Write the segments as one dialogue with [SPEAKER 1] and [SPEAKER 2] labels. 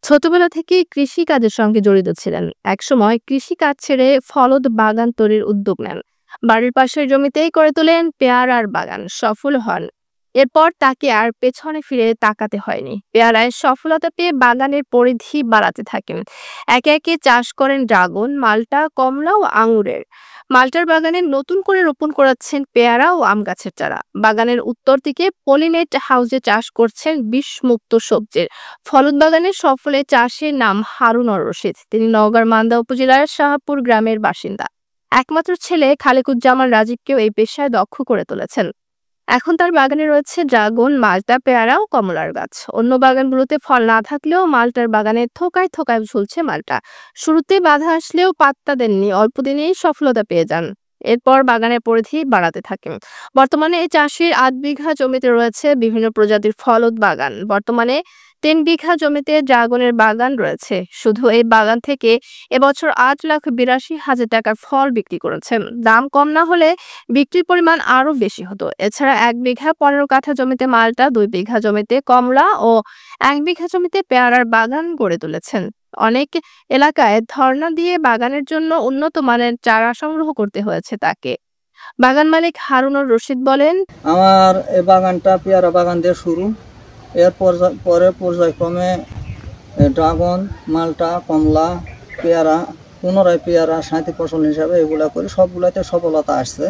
[SPEAKER 1] ছোটবেলা থেকেই কৃষিকাজের সঙ্গে জড়িত ছিলেন। একসময় কৃষিকাজ ছেড়ে ফলদ বাগান তৈরির উদ্যোগ নেন। বাড়ির পাশের জমিতেই করে তোলেন পেয়ারার বাগান, সফল হন। এরপর তাকে আর পেছনে ফিরে তাকাতে হয়নি। পেয়ারায় সফলতা পেয়ে বাগানের পরিধি বাড়াতে থাকেন। একে একে চাষ করেন ড্রাগন, মাল্টা, কমলা ও আঙুরের। মাল্টার বাগানে নতুন করে রোপণ করাচ্ছেন পেয়ারা ও আম গাছের চারা। বাগানের উত্তর দিকে পলিনেট হাউসে চাষ করছেন বিষমুক্ত সবজির। ফলদ বাগানের সফল এই চাষির নাম হারুন রশিদ। তিনি নওগাঁর মান্দা উপজেলার শাহপুর গ্রামের বাসিন্দা। একমাত্র ছেলে খালেকুজ্জামান রাজীবকেও এই পেশায় দক্ষ করে তুলেছেন। এখন তার বাগানে রয়েছে ড্রাগন, মাল্টা, পেয়ারা ও কমলার গাছ। অন্য বাগানগুলোতে ফল না থাকলেও মাল্টার বাগানে থোকায় থোকায় ঝুলছে মাল্টা। শুরুতে বাধা আসলেও পাত্তা দেননি, অল্প দিনেই সফলতা পেয়ে যান। এরপর বাগানের পরিধি বাড়াতে থাকেন। বর্তমানে এই চাষির ৮ বিঘা জমিতে রয়েছে বিভিন্ন প্রজাতির ফলদ বাগান। বর্তমানে ৩ বিঘা জমিতে ড্রাগনের বাগান রয়েছে। শুধু এই বাগান থেকে এবছর ৮,৮২,০০০ টাকার ফল বিক্রি করেছেন। দাম কম না হলে বিক্রির পরিমাণ আরো বেশি হতো। এছাড়া ১ বিঘা ১৫ কাঠা জমিতে মাল্টা, ২ বিঘা জমিতে কমলা ও ১ বিঘা জমিতে পেয়ারার বাগান গড়ে তুলেছেন। অনেক এলাকায় ধর্ণা দিয়ে বাগানের জন্য উন্নত মানের চারা সংগ্রহ করতে হয়েছে তাকে। বাগান মালিক হারুনুর রশিদ বলেন,
[SPEAKER 2] আমার এই বাগানটা পেয়ারা বাগান দিয়ে শুরু। এর পরে পর্যায়ক্রমে ড্রাগন, মাল্টা, কমলা, পেয়ারা, পুনরায় পেয়ারা সাথী ফসল হিসাবে এগুলা করে সবগুলাতে সফলতা আসছে।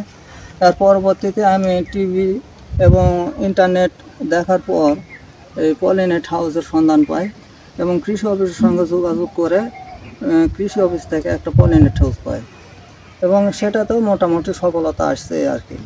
[SPEAKER 2] তার পরবর্তীতে আমি টিভি এবং ইন্টারনেট দেখার পর এই পলিনেট হাউসের সন্ধান পাই এবং কৃষি অফিসের সঙ্গে যোগাযোগ করে কৃষি অফিস থেকে একটা পলিনেট হাউস পাই এবং সেটাতেও মোটামুটি সফলতা আসছে আর কি।